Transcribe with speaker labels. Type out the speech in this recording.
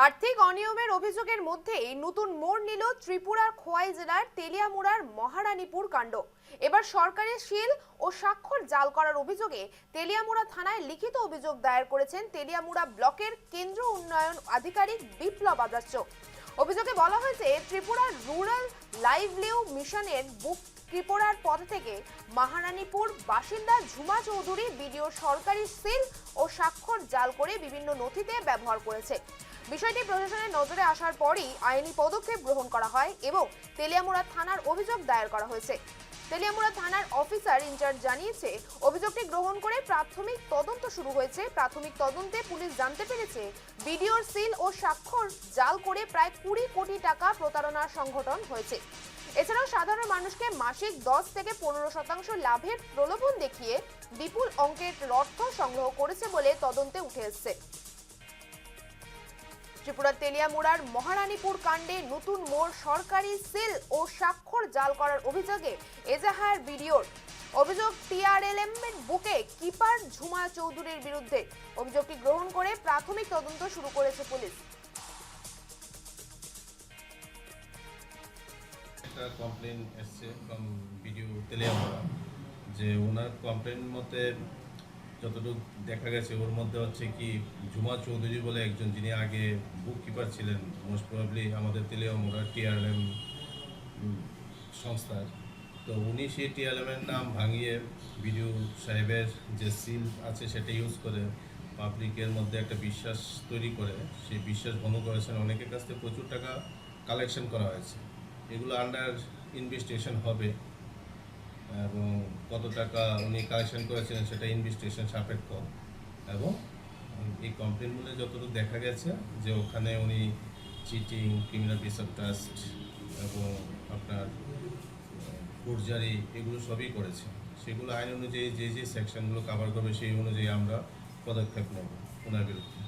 Speaker 1: আর্থিক অনিয়মের অভিযোগের মধ্যেই নতুন মোড় নিল ত্রিপুরার খোয়াই জেলার তেলিয়ামুড়ার মহারানীপুর কাণ্ড। এবার সরকারি সিল ও স্বাক্ষর জাল করার অভিযোগে তেলিয়ামুড়া থানায় লিখিত অভিযোগ দায়ের করেছেন তেলিয়ামুড়া ব্লকের কেন্দ্র উন্নয়ন আধিকারিক বিপ্লব আচার্য। অভিযোগে বলা হয়েছে, ত্রিপুরার রুরাল লাইভলিউ মিশনের বুক ত্রিপুরার পদ থেকে মহারানীপুর বাসিন্দা ঝুমা চৌধুরী বিডিও সরকারি সিল ও স্বাক্ষর জাল করে বিভিন্ন নথিতে ব্যবহার করেছে। বিষয়টি প্রশাসনের নজরে আসার পরই আইনি পদক্ষেপ গ্রহণ করা হয় এবং তেলিয়ামুড়া থানার অভিযোগ দায়ের করা হয়েছে। তেলিয়ামুড়া থানার অফিসার ইনচার্জ জানিয়েছে, অভিযোগটি গ্রহণ করে প্রাথমিক তদন্ত শুরু হয়েছে। প্রাথমিক তদন্তে পুলিশ জানতে পেরেছে, বিডিওর সিল ও স্বাক্ষর জাল করে প্রায় 20 কোটি টাকা প্রতারণার সংগঠন হয়েছে। এছাড়াও সাধারণ মানুষকে মাসিক 10 থেকে 15% লাভের প্রলোভন দেখিয়ে বিপুল অঙ্কের অর্থ সংগ্রহ করেছে বলে তদন্তে উঠে এসেছে। ত্রিপুরার তেলিয়ামুড়ার মহারানীপুর কাণ্ডে নতুন মোড় সরকারি সিল ও স্বাক্ষর জাল করার অভিযোগে এজাহার বিডিওর। অভিযোগ টিআরএলএম এর বুকে কিপার ঝুমা চৌধুরীর বিরুদ্ধে। অভিযোগটি গ্রহণ করে প্রাথমিক তদন্ত শুরু করেছে পুলিশ।
Speaker 2: একটা কমপ্লেন এসছে ফ্রম বিডিও তেলিয়ামুড়া যে ওনার কমপ্লেন মতে যতটুকু দেখা গেছে ওর মধ্যে হচ্ছে কি ঝুমা চৌধুরী বলে একজন, যিনি আগে বুক কিপার ছিলেন মোস্ট প্রবাবলি আমাদের তেলিয়ামুড়া টিআরএম সংস্থার। তো উনি সেই টিআরএমের নাম ভাঙিয়ে বিডিও সাহেবের যে সিল আছে সেটা ইউজ করে পাবলিকের মধ্যে একটা বিশ্বাস তৈরি করে সেই বিশ্বাস ভঙ্গ করেছেন। অনেকের কাছ থেকে প্রচুর টাকা কালেকশন করা হয়েছে। এগুলো আন্ডার ইনভেস্টিগেশন হবে এবং কত টাকা উনি কালেকশন করেছিলেন সেটা ইনভেস্টিগেশন সাপেক্ষ। এবং এই কমপ্লেনগুলো যতটুকু দেখা গেছে যে ওখানে উনি cheating, criminal breach of trust এবং আপনার ফোর্জারি এগুলো সবই করেছে। সেগুলো আইন অনুযায়ী যে যে সেকশনগুলো কভার করবে সেই অনুযায়ী আমরা পদক্ষেপ নেব ওনার বিরুদ্ধে।